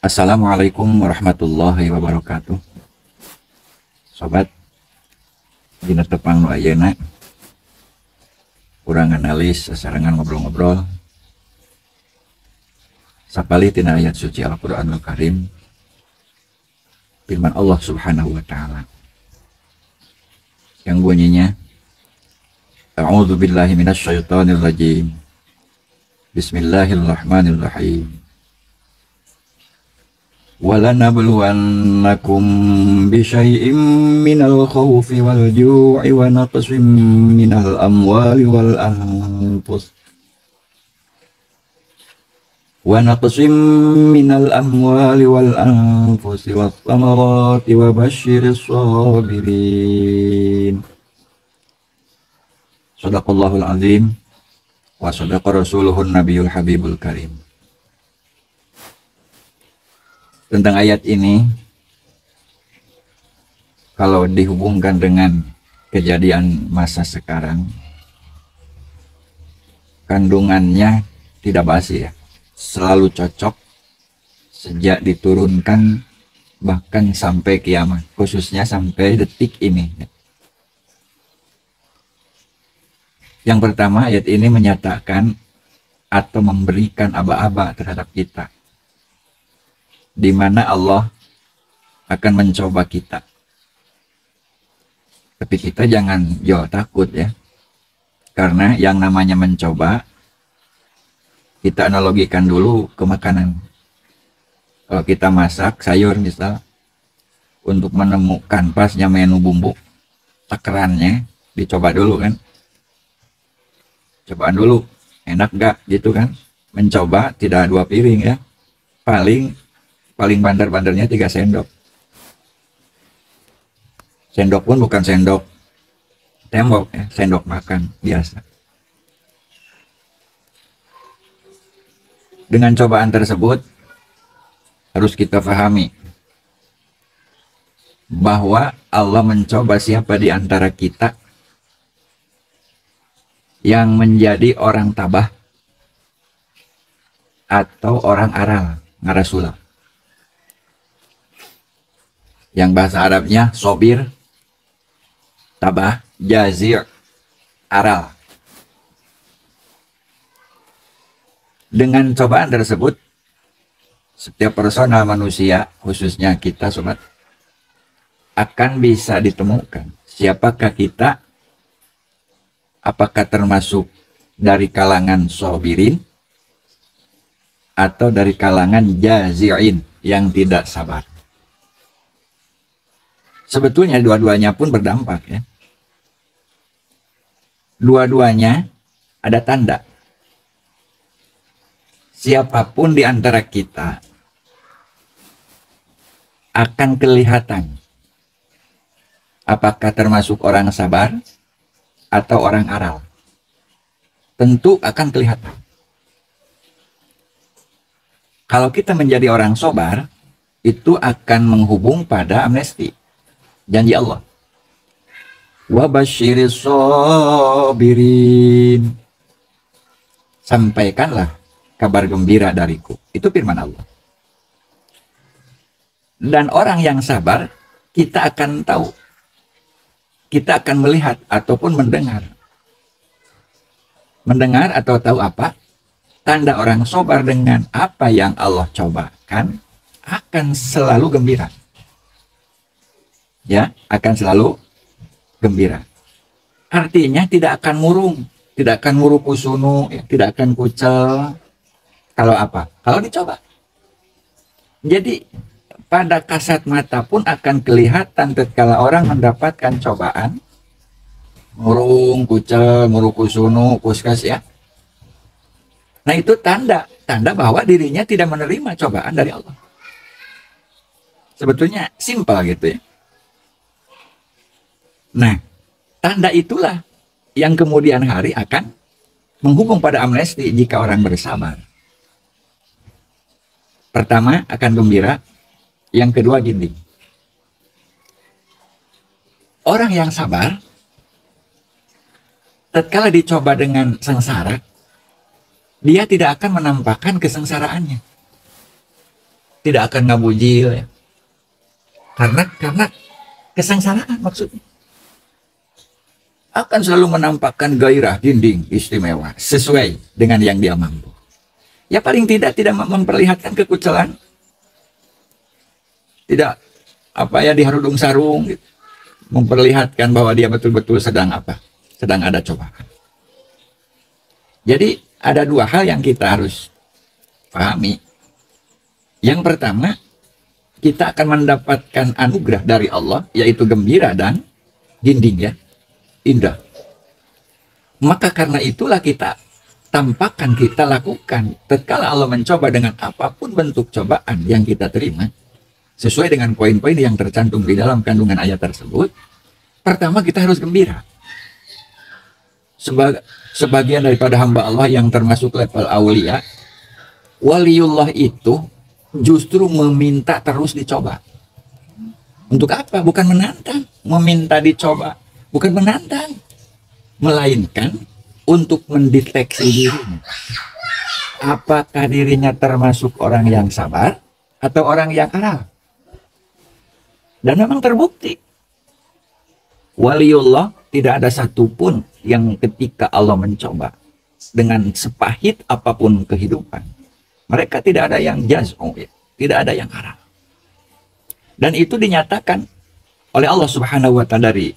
Assalamualaikum warahmatullahi wabarakatuh. Sobat, dina tepang nu ayeuna urang analis sasarangan ngobrol-ngobrol sapali tina ayat suci Al-Qur'anul Karim, firman Allah Subhanahu wa taala yang bunyinya A'udzu billahi minasyaitonir rajim. Bismillahirrahmanirrahim. وَلَنَبْلُوَنَّكُمْ بِشَيْءٍ مِّنَ الْخَوْفِ وَالْجُوعِ وَنَقْصٍ مِّنَ الْأَمْوَالِ وَالْأَنفُسِ وَالثَّمَرَاتِ وَبَشِّرِ الصَّابِرِينَ. Shadaqallahul azim wa shadaqa rasuluhun nabiyul habibul karim. Tentang ayat ini, kalau dihubungkan dengan kejadian masa sekarang, kandungannya tidak basi ya, selalu cocok sejak diturunkan bahkan sampai kiamat, khususnya sampai detik ini. Yang pertama, ayat ini menyatakan atau memberikan aba-aba terhadap kita, di mana Allah akan mencoba kita. Tapi kita jangan takut ya. Karena yang namanya mencoba, kita analogikan dulu ke makanan. Kalau kita masak sayur misal, untuk menemukan pasnya menu bumbu, takarannya dicoba dulu kan. Cobaan dulu, enak gak gitu kan. Mencoba tidak 2 piring ya. Paling bandar-bandarnya 3 sendok. Sendok pun bukan sendok tembok ya, sendok makan biasa. Dengan cobaan tersebut harus kita pahami bahwa Allah mencoba siapa di antara kita yang menjadi orang tabah atau orang aral, ngarasula. Yang bahasa Arabnya sobir, tabah, jazir, aral. Dengan cobaan tersebut, setiap personal manusia, khususnya kita sobat, akan bisa ditemukan siapakah kita, apakah termasuk dari kalangan sobirin atau dari kalangan jazirin yang tidak sabar. Sebetulnya dua-duanya pun berdampak ya. Dua-duanya ada tanda. Siapapun di antara kita akan kelihatan apakah termasuk orang sabar atau orang aral. Tentu akan kelihatan. Kalau kita menjadi orang sabar, itu akan menghubung pada amnesti. Janji Allah. Wa basyiris sabirin. Sampaikanlah kabar gembira dariku. Itu firman Allah. Dan orang yang sabar, kita akan tahu. Kita akan melihat ataupun mendengar. Mendengar atau tahu apa? Tanda orang sabar dengan apa yang Allah cobakan akan selalu gembira. Ya, akan selalu gembira. Artinya tidak akan murung, tidak akan muruk kusunu, ya, tidak akan kucel. Kalau apa? Kalau dicoba. Jadi pada kasat mata pun akan kelihatan tatkala orang mendapatkan cobaan, murung, kucel, muruk kusunu, kuskas ya. Nah itu tanda bahwa dirinya tidak menerima cobaan dari Allah. Sebetulnya simpel gitu ya. Nah, tanda itulah yang kemudian hari akan menghubung pada amnesti jika orang bersabar. Pertama akan gembira, yang kedua gini. Orang yang sabar, tatkala dicoba dengan sengsara, dia tidak akan menampakkan kesengsaraannya. tidak akan ngabujil ya. Karena kesengsaraan maksudnya. Akan selalu menampakkan gairah dinding istimewa sesuai dengan yang dia mampu. Ya paling tidak memperlihatkan kekucelan. Tidak diharudung sarung gitu. Memperlihatkan bahwa dia betul-betul sedang ada cobaan. Jadi ada dua hal yang kita harus pahami. Yang pertama, kita akan mendapatkan anugerah dari Allah, yaitu gembira dan dinding ya, indah. Maka karena itulah kita tampakkan, kita lakukan. Tatkala Allah mencoba dengan apapun bentuk cobaan yang kita terima, sesuai dengan poin-poin yang tercantum di dalam kandungan ayat tersebut, pertama kita harus gembira. Sebagian daripada hamba Allah yang termasuk level aulia, waliullah itu justru meminta terus dicoba. Untuk apa? Bukan menantang, meminta dicoba. Bukan menantang, melainkan untuk mendeteksi dirinya. Apakah dirinya termasuk orang yang sabar atau orang yang aral? Dan memang terbukti. Waliullah tidak ada satupun yang ketika Allah mencoba dengan sepahit apapun kehidupan, mereka tidak ada yang jaz'u, tidak ada yang haram. Dan itu dinyatakan oleh Allah Subhanahu wa Ta'ala dari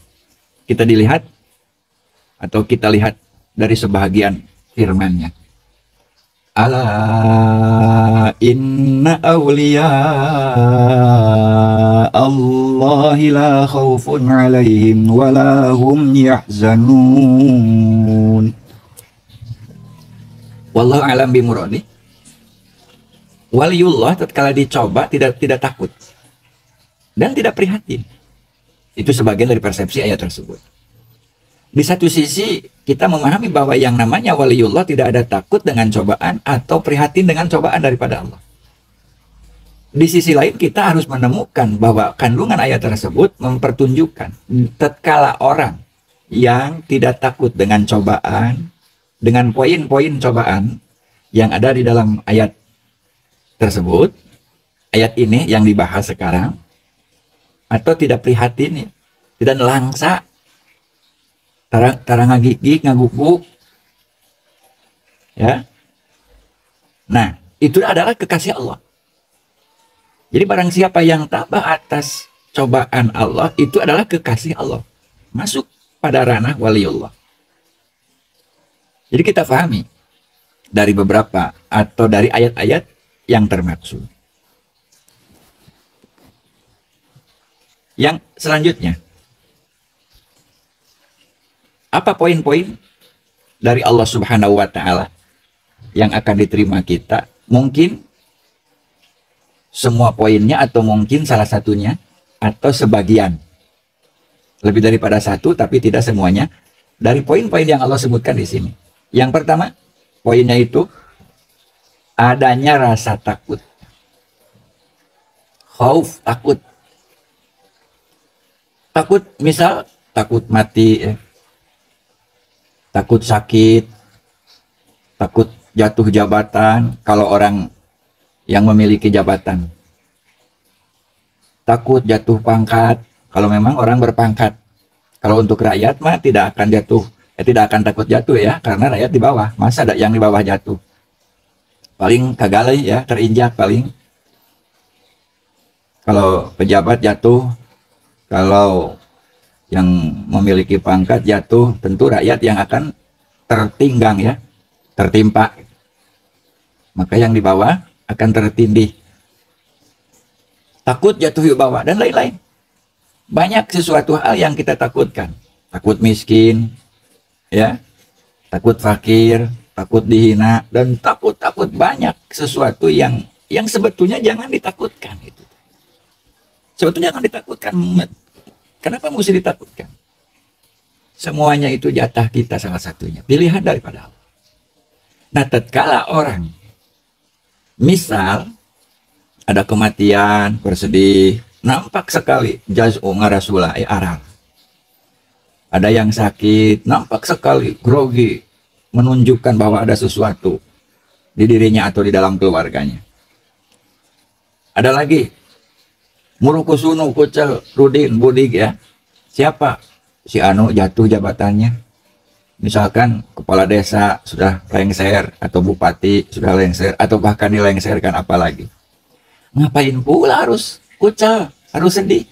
kita dilihat atau kita lihat dari sebahagian firman-Nya. Ala inna awliya Allahi la khawfun alaihim wa la hum yahzanun. Wallahu alam bimuradi. Waliullah tatkala dicoba tidak takut dan tidak prihatin. Itu sebagian dari persepsi ayat tersebut. Di satu sisi kita memahami bahwa yang namanya waliullah tidak ada takut dengan cobaan atau prihatin dengan cobaan daripada Allah. Di sisi lain kita harus menemukan bahwa kandungan ayat tersebut mempertunjukkan tatkala orang yang tidak takut dengan cobaan, dengan poin-poin cobaan yang ada di dalam ayat tersebut, ayat ini yang dibahas sekarang, atau tidak prihatin, tidak nelangsa, tarang ngagigik, ngaguguk, ya. Nah, itu adalah kekasih Allah. Jadi barang siapa yang tabah atas cobaan Allah, itu adalah kekasih Allah. Masuk pada ranah waliullah. Jadi kita pahami dari beberapa atau dari ayat-ayat yang termaksud. Yang selanjutnya, apa poin-poin dari Allah Subhanahu wa Ta'ala yang akan diterima kita? Mungkin semua poinnya, atau mungkin salah satunya, atau sebagian. Lebih daripada satu, tapi tidak semuanya. Dari poin-poin yang Allah sebutkan di sini. Yang pertama, poinnya itu adanya rasa takut. Khauf, takut. Takut, misal takut mati, takut sakit, takut jatuh jabatan kalau orang yang memiliki jabatan, takut jatuh pangkat kalau memang orang berpangkat. Kalau untuk rakyat mah tidak akan jatuh, tidak akan takut jatuh ya, karena rakyat di bawah. Masa ada yang di bawah jatuh? Paling kagalai ya, terinjak paling. Kalau pejabat jatuh, kalau yang memiliki pangkat jatuh, tentu rakyat yang akan tertinggang ya, tertimpa. Maka yang di bawah akan tertindih. Takut jatuh di bawah dan lain-lain. Banyak sesuatu hal yang kita takutkan. Takut miskin, ya, takut fakir, takut dihina, dan takut banyak sesuatu yang sebetulnya jangan ditakutkan itu. Sebetulnya jangan ditakutkan. Kenapa mesti ditakutkan? Semuanya itu jatah kita salah satunya. Pilihan daripada Allah. Nah, tatkala orang, misal ada kematian, bersedih, nampak sekali jaz'u ngarasulah aral. Ada yang sakit, nampak sekali grogi, menunjukkan bahwa ada sesuatu di dirinya atau di dalam keluarganya. Ada lagi, Murukusunu, Kucel, Rudin, Budik ya. Siapa? Si Anu jatuh jabatannya. Misalkan kepala desa sudah lengser, atau bupati sudah lengser, atau bahkan dilengserkan apalagi. Ngapain pula harus kucel, harus sedih?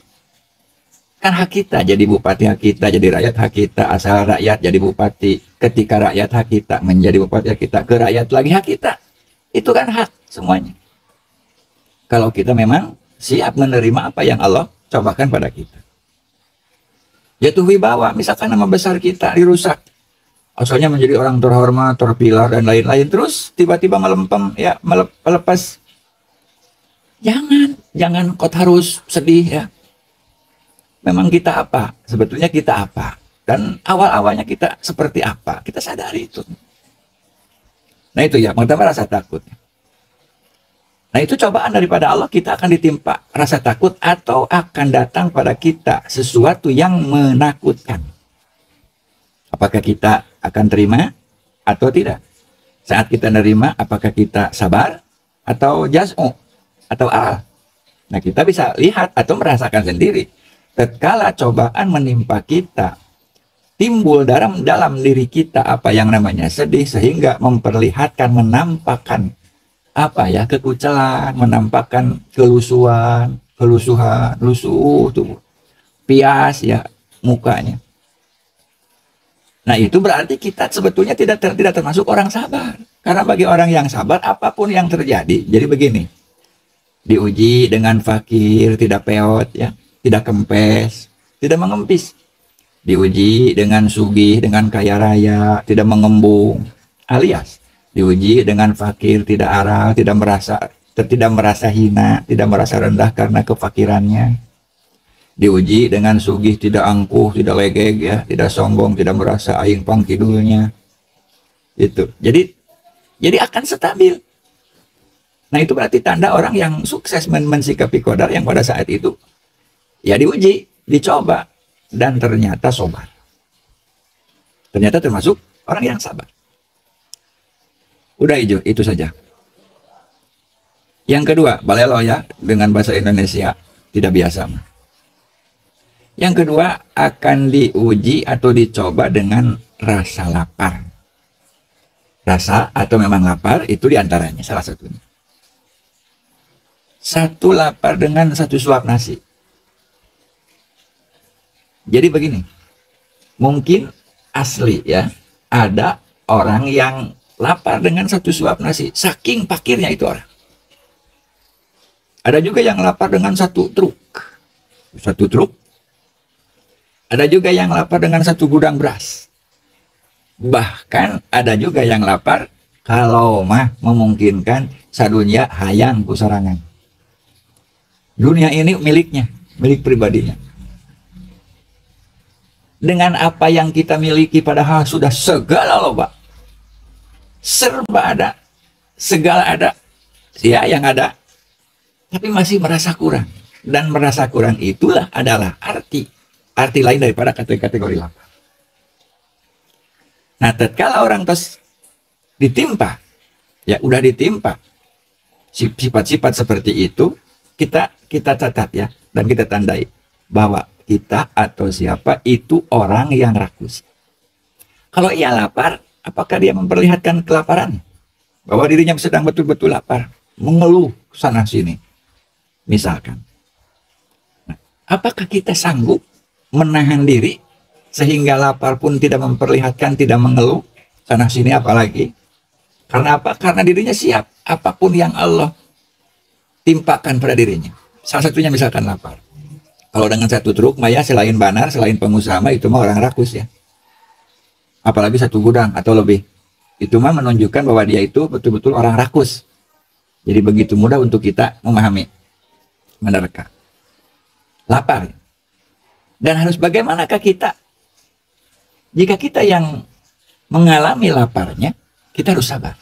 Kan hak kita jadi bupati, hak kita jadi rakyat, hak kita. Asal rakyat jadi bupati, ketika rakyat hak kita menjadi bupati hak kita, ke rakyat lagi hak kita. Itu kan hak semuanya. Kalau kita memang siap menerima apa yang Allah cobakan pada kita. Jatuh wibawa, misalkan nama besar kita dirusak. Asalnya menjadi orang terhormat, terpilar, dan lain-lain. Terus tiba-tiba melempem, ya melepas. Jangan kau harus sedih ya. Memang kita apa? Sebetulnya kita apa? Dan awal-awalnya kita seperti apa? Kita sadari itu. Nah itu ya, pertama rasa takut. Nah itu cobaan daripada Allah, kita akan ditimpa rasa takut atau akan datang pada kita sesuatu yang menakutkan. Apakah kita akan terima atau tidak? Saat kita nerima, apakah kita sabar atau jaz'u atau al? Nah kita bisa lihat atau merasakan sendiri. Tatkala cobaan menimpa kita, timbul dalam diri kita apa yang namanya sedih, sehingga memperlihatkan, menampakkan apa ya, kekucelan, menampakkan kelusuhan, lusuh tubuh, pias ya mukanya. Nah itu berarti kita sebetulnya tidak termasuk orang sabar. Karena bagi orang yang sabar, apapun yang terjadi, jadi begini, diuji dengan fakir, tidak peot ya, tidak kempes, tidak mengempis. Diuji dengan sugih, dengan kaya raya, tidak mengembung, alias diuji dengan fakir, tidak aral, tidak merasa hina, tidak merasa rendah karena kefakirannya. Diuji dengan sugih, tidak angkuh, tidak legeg ya, tidak sombong, tidak merasa aing pangkidulnya. Itu. Jadi akan stabil. Nah, itu berarti tanda orang yang sukses mensikapi qadar yang pada saat itu ya diuji, dicoba, dan ternyata sabar. Ternyata termasuk orang yang sabar. Udah hijau, itu saja. Yang kedua, balelo ya, dengan bahasa Indonesia tidak biasa. Yang kedua, akan diuji atau dicoba dengan rasa lapar. Rasa atau memang lapar, itu diantaranya, salah satunya. Satu lapar dengan satu suap nasi. Jadi begini, mungkin asli ya, ada orang yang lapar dengan satu suap nasi, saking pakirnya itu orang. Ada juga yang lapar dengan satu truk. Ada juga yang lapar dengan satu gudang beras. Bahkan ada juga yang lapar kalau mah memungkinkan sadunya hayang pusarangan. Dunia ini miliknya, milik pribadinya. Dengan apa yang kita miliki padahal sudah segala loba. Serba ada, segala ada, ya yang ada, tapi masih merasa kurang. Dan merasa kurang itulah adalah arti lain daripada kategori lapar. Nah, tatkala orang terus ditimpa, ya udah ditimpa sifat-sifat seperti itu, kita catat ya, dan kita tandai bahwa kita atau siapa itu orang yang rakus. Kalau ia lapar, apakah dia memperlihatkan kelaparan? Bahwa dirinya sedang betul-betul lapar, mengeluh sana sini. Misalkan. Nah, apakah kita sanggup menahan diri sehingga lapar pun tidak memperlihatkan, tidak mengeluh sana sini apalagi? Karena apa? Karena dirinya siap apapun yang Allah timpakan pada dirinya. Salah satunya misalkan lapar. Kalau dengan satu truk, maya selain banar, selain pengusaha, itu mah orang rakus ya. Apalagi satu gudang atau lebih. Itu mah menunjukkan bahwa dia itu betul-betul orang rakus. Jadi begitu mudah untuk kita memahami. Menerka. Lapar. Dan harus bagaimanakah kita? Jika kita yang mengalami laparnya, kita harus sabar.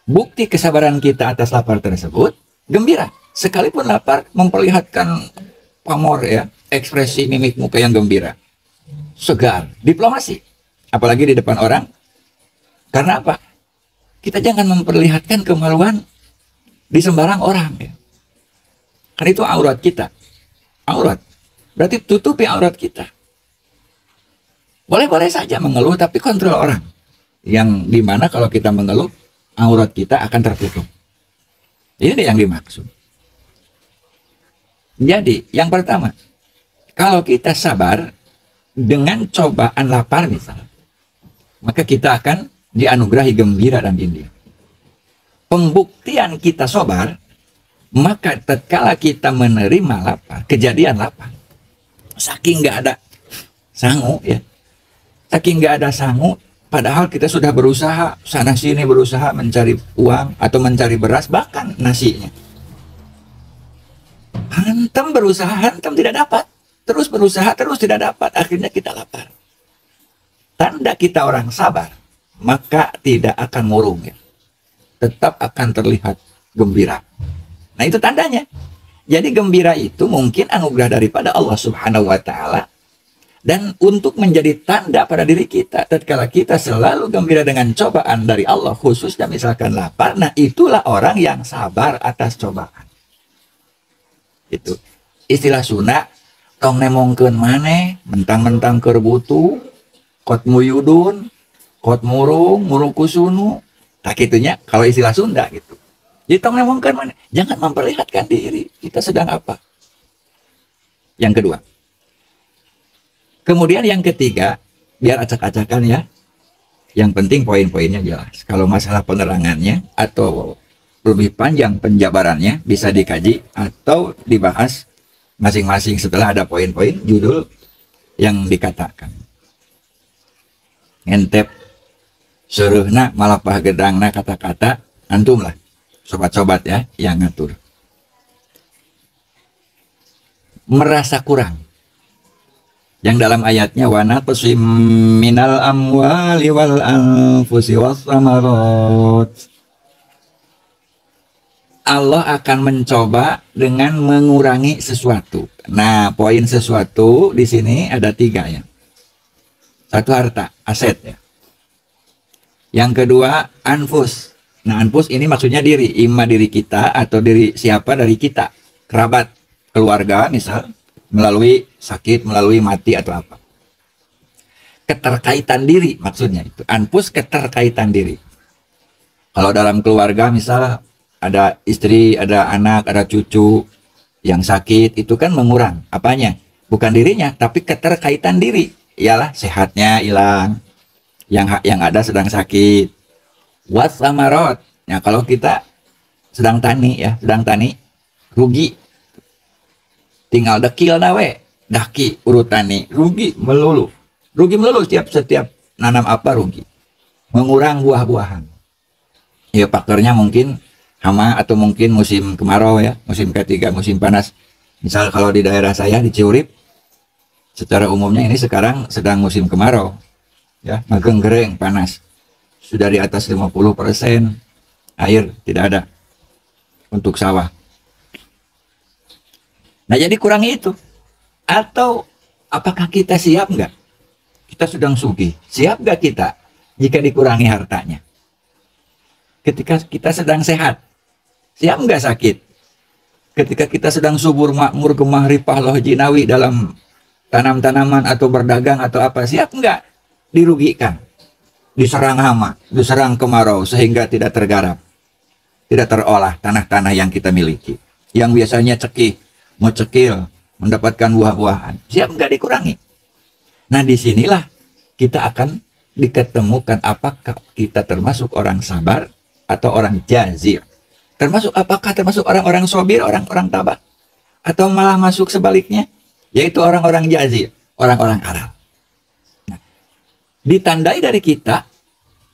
Bukti kesabaran kita atas lapar tersebut, gembira. Sekalipun lapar memperlihatkan pamor ya, ekspresi mimik muka yang gembira. Segar, diplomasi. Apalagi di depan orang. Karena apa? Kita jangan memperlihatkan kemaluan di sembarang orang ya. Kan itu aurat kita. Aurat. Berarti tutupi aurat kita. Boleh-boleh saja mengeluh, tapi kontrol orang. Yang dimana kalau kita mengeluh, aurat kita akan tertutup. Ini yang dimaksud. Jadi, yang pertama, kalau kita sabar dengan cobaan lapar misalnya, maka kita akan dianugerahi gembira dan indah. Pembuktian kita sabar, maka tatkala kita menerima lapar, kejadian lapar, saking nggak ada sangu ya, saking nggak ada sangu, padahal kita sudah berusaha sana sini, berusaha mencari uang atau mencari beras, bahkan nasinya, hantam berusaha, hantam tidak dapat, terus berusaha terus tidak dapat, akhirnya kita lapar. Tanda kita orang sabar, maka tidak akan murung ya, tetap akan terlihat gembira. Nah itu tandanya. Jadi gembira itu mungkin anugerah daripada Allah Subhanahu wa Ta'ala. Dan untuk menjadi tanda pada diri kita, tatkala kita selalu gembira dengan cobaan dari Allah, khususnya misalkan lapar, nah itulah orang yang sabar atas cobaan. Itu istilah Sunda, tong nemongkeun maneh, mentang-mentang keur butuh, kot muyudun, kot murung, murung kusunu. Tak gitunya kalau istilah Sunda gitu. Jadi tong nemongkeun maneh, jangan memperlihatkan diri kita sedang apa. Yang kedua. Kemudian yang ketiga, biar acak-acakan ya. Yang penting poin-poinnya jelas. Kalau masalah penerangannya atau lebih panjang penjabarannya bisa dikaji atau dibahas masing-masing setelah ada poin-poin judul yang dikatakan. Ngentep seureuna malapah gedangna kata-kata antum lah. Sobat-sobat ya yang ngatur. Merasa kurang. Yang dalam ayatnya wa naqsim minal amwali wal anfusi was samarat. Allah akan mencoba dengan mengurangi sesuatu. Nah, poin sesuatu di sini ada 3 ya. Satu harta, aset ya. Yang kedua anfus. Nah, anfus ini maksudnya diri, imma diri kita atau diri siapa dari kita, kerabat, keluarga misal, melalui sakit, melalui mati atau apa. Keterkaitan diri maksudnya itu. Anfus keterkaitan diri. Kalau dalam keluarga misal ada istri, ada anak, ada cucu yang sakit, itu kan mengurang. Apanya? Bukan dirinya, tapi keterkaitan diri. Ialah sehatnya hilang. Yang ada sedang sakit. Wasamarot. Nah, kalau kita sedang tani ya, sedang tani, rugi. Tinggal dekil nawe, daki urutani, rugi melulu. Rugi melulu setiap nanam apa rugi. Mengurang buah-buahan. Ya faktornya mungkin hama atau mungkin musim kemarau ya, musim ketiga, musim panas. Misal kalau di daerah saya di Ciurip, secara umumnya ini sekarang sedang musim kemarau. Ya, mageng-gereng panas. Sudah di atas 50% air tidak ada untuk sawah. Nah jadi kurangi itu. Atau apakah kita siap nggak? Kita sedang sugih. Siap nggak kita jika dikurangi hartanya? Ketika kita sedang sehat, siap nggak sakit? Ketika kita sedang subur makmur gemah ripah loh jinawi dalam tanam-tanaman atau berdagang atau apa, siap nggak dirugikan? Diserang hama, diserang kemarau sehingga tidak tergarap, tidak terolah tanah-tanah yang kita miliki. Yang biasanya cekih, ngecekil, mendapatkan buah-buahan. Siap nggak dikurangi? Nah disinilah kita akan diketemukan apakah kita termasuk orang sabar atau orang jazir. Apakah termasuk orang-orang sobir, orang-orang tabah? Atau malah masuk sebaliknya, yaitu orang-orang jazir, orang-orang Arab. Nah, ditandai dari kita,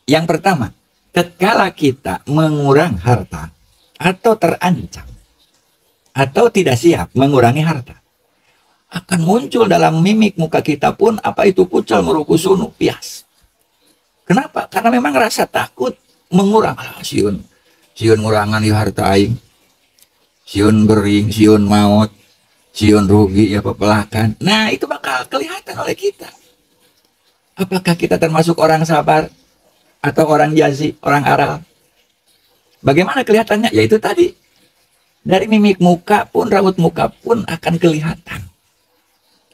yang pertama, tatkala kita mengurang harta atau terancam, atau tidak siap mengurangi harta, akan muncul dalam mimik muka kita pun apa itu pucal merukusunu pias. Kenapa? Karena memang rasa takut mengurang. Siun ngurangan ya harta aing, siun bering, siun maut, siun rugi ya pepelakan. Nah itu bakal kelihatan oleh kita. Apakah kita termasuk orang sabar atau orang jazi, orang aral? Bagaimana kelihatannya? Ya itu tadi. Dari mimik muka pun, raut muka pun akan kelihatan.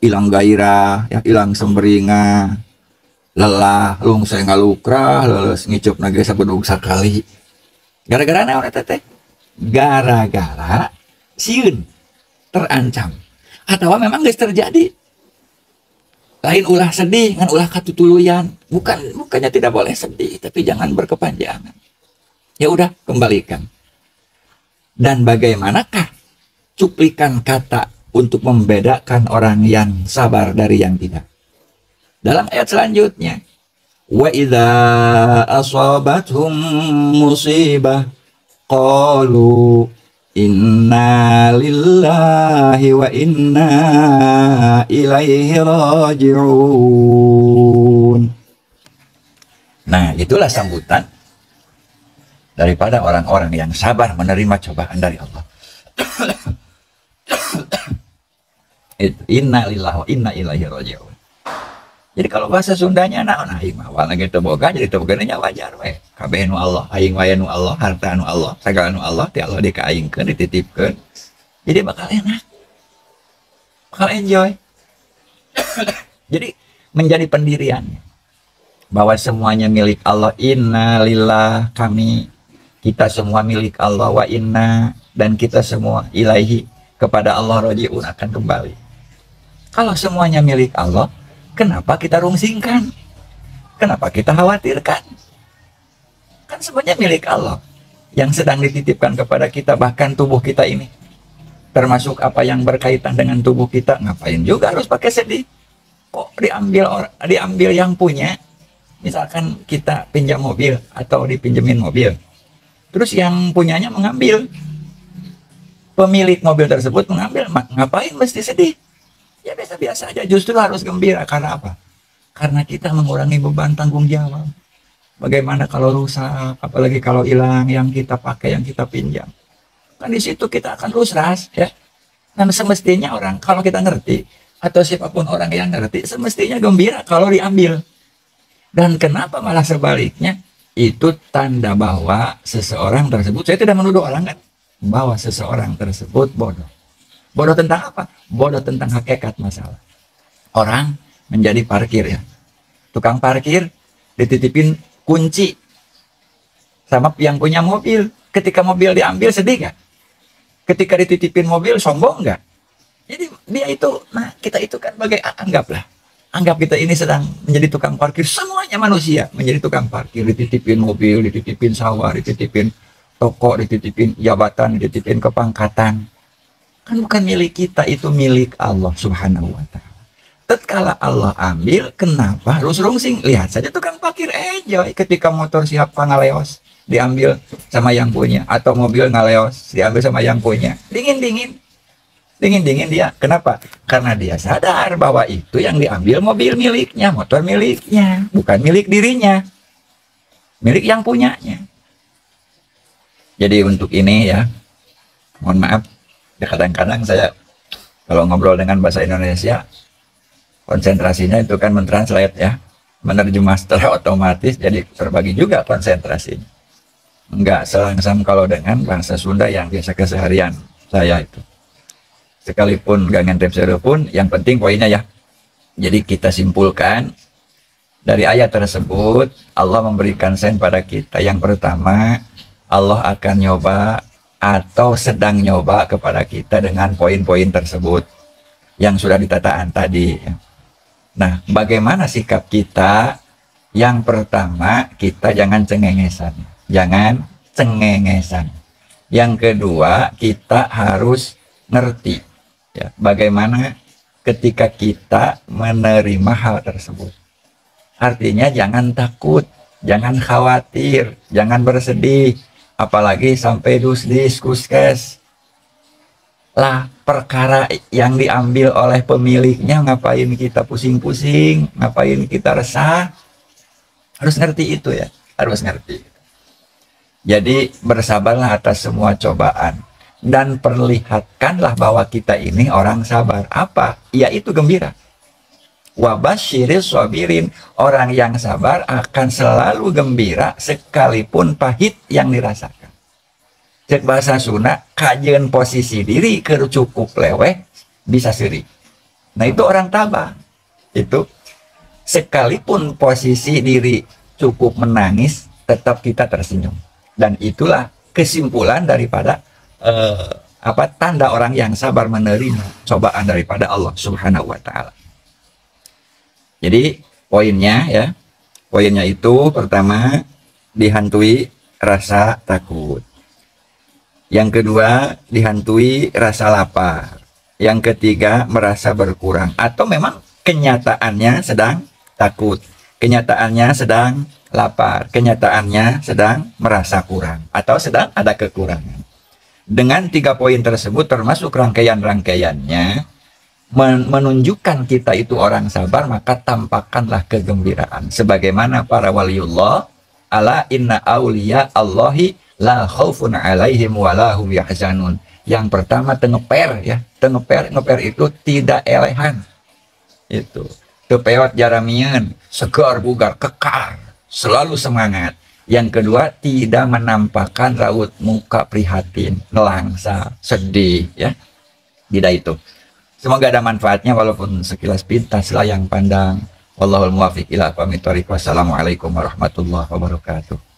Hilang gairah, ya, hilang semberinga, lelah, lungsai ngalukrah, leles ngicup nage sabedug sakali. Gara-gara naon eta teh? Gara-gara sieun terancam. Atau memang geus terjadi. Lain ulah sedih, ngan ulah katutuluyan. Bukannya tidak boleh sedih, tapi jangan berkepanjangan. Ya udah, kembalikan. Dan bagaimanakah cuplikan kata untuk membedakan orang yang sabar dari yang tidak? Dalam ayat selanjutnya, wa idza asabathum musibah qalu inna lillahi wa inna ilaihi raji'un. Nah, itulah sambutan daripada orang-orang yang sabar menerima cobaan dari Allah. Inna lillahi wa inna ilaihi raji'un. Jadi kalau bahasa Sundanya naon aing mah wal lagi teu boga jadi teu bogana wajar we. Kabeh nu Allah, aing wae nu Allah, harta nu Allah, sagala nu Allah ti Allah dikaingkeun, dititipkeun. Jadi bakal enak. Bakal enjoy. Jadi menjadi pendiriannya bahwa semuanya milik Allah. Inna lillah, kami, kita semua milik Allah, wa inna, dan kita semua ilaihi, kepada Allah raji'un, akan kembali. Kalau semuanya milik Allah, kenapa kita rungsingkan? Kenapa kita khawatirkan? Kan semuanya milik Allah yang sedang dititipkan kepada kita, bahkan tubuh kita ini. Termasuk apa yang berkaitan dengan tubuh kita, ngapain juga harus pakai sedih? Kok diambil yang punya? Misalkan kita pinjam mobil atau dipinjemin mobil. Terus yang punyanya mengambil. Pemilik mobil tersebut mengambil, ngapain mesti sedih? Ya biasa-biasa aja, justru harus gembira. Karena apa? Karena kita mengurangi beban tanggung jawab. Bagaimana kalau rusak, apalagi kalau hilang yang kita pakai, yang kita pinjam. Kan di situ kita akan rusras, ya. Dan semestinya orang, kalau kita ngerti, atau siapapun orang yang ngerti, semestinya gembira kalau diambil. Dan kenapa malah sebaliknya? Itu tanda bahwa seseorang tersebut, saya tidak menuduh orang kan, bahwa seseorang tersebut bodoh. Bodoh tentang apa? Bodoh tentang hakikat masalah. Orang menjadi parkir, ya. Tukang parkir dititipin kunci sama yang punya mobil. Ketika mobil diambil sedih nggak? Ketika dititipin mobil sombong nggak? Jadi dia itu, nah kita itu kan anggap kita ini sedang menjadi tukang parkir. Semuanya manusia menjadi tukang parkir. Dititipin mobil, dititipin sawah, dititipin toko, dititipin jabatan, dititipin kepangkatan. Kan bukan milik kita, itu milik Allah subhanahu wa ta'ala. Tatkala Allah ambil, kenapa harus rungsing? Lihat saja tukang parkir enjoy ketika motor siap ngaleos, diambil sama yang punya. Atau mobil ngaleos, diambil sama yang punya. Dingin-dingin dia. Kenapa? Karena dia sadar bahwa itu yang diambil mobil miliknya, motor miliknya, bukan milik dirinya. Milik yang punyanya. Jadi untuk ini ya, mohon maaf, ya kadang-kadang saya kalau ngobrol dengan bahasa Indonesia, konsentrasinya itu kan mentranslate, ya, menerjemah secara otomatis, jadi terbagi juga konsentrasinya. Enggak selangsam kalau dengan bahasa Sunda yang biasa keseharian saya itu. Sekalipun gak ngentep pun, yang penting poinnya ya. Jadi kita simpulkan dari ayat tersebut, Allah memberikan sen pada kita. Yang pertama, Allah akan nyoba atau sedang nyoba kepada kita dengan poin-poin tersebut yang sudah ditataan tadi. Nah, bagaimana sikap kita? Yang pertama, kita jangan cengengesan. Jangan cengengesan. Yang kedua, kita harus ngerti, ya, bagaimana ketika kita menerima hal tersebut. Artinya jangan takut, jangan khawatir, jangan bersedih. Apalagi sampai diskuskes. Lah, perkara yang diambil oleh pemiliknya, ngapain kita pusing-pusing, ngapain kita resah. Harus ngerti itu, ya, harus ngerti. Jadi bersabarlah atas semua cobaan. Dan perlihatkanlah bahwa kita ini orang sabar. Apa? Yaitu gembira. Wabasyiris sabirin, orang yang sabar akan selalu gembira sekalipun pahit yang dirasakan. cek bahasa Sunda kajian posisi diri ke cukup leweh bisa seri. Nah itu orang tabah. Itu sekalipun posisi diri cukup menangis, tetap kita tersenyum. Dan itulah kesimpulan daripada tanda orang yang sabar menerima cobaan daripada Allah Subhanahu wa taala. Jadi poinnya itu pertama dihantui rasa takut. Yang kedua dihantui rasa lapar. Yang ketiga merasa berkurang atau memang kenyataannya sedang takut, kenyataannya sedang lapar, kenyataannya sedang merasa kurang atau sedang ada kekurangan. Dengan 3 poin tersebut termasuk rangkaian-rangkaiannya menunjukkan kita itu orang sabar, maka tampakkanlah kegembiraan sebagaimana para waliullah, ala inna auliya Allahi la khaufun alaihim wa la hum yahzanun. Yang pertama tengeper ya, ngeper itu tidak elehan. Itu tepeot jaramian, segar bugar, kekar, selalu semangat. Yang kedua tidak menampakkan raut muka prihatin, nelangsa, sedih ya. Tidak itu. Semoga ada manfaatnya walaupun sekilas pintas layang pandang. Wallahul muwaffiq ila aqwamit thoriq. Wassalamualaikum warahmatullahi wabarakatuh.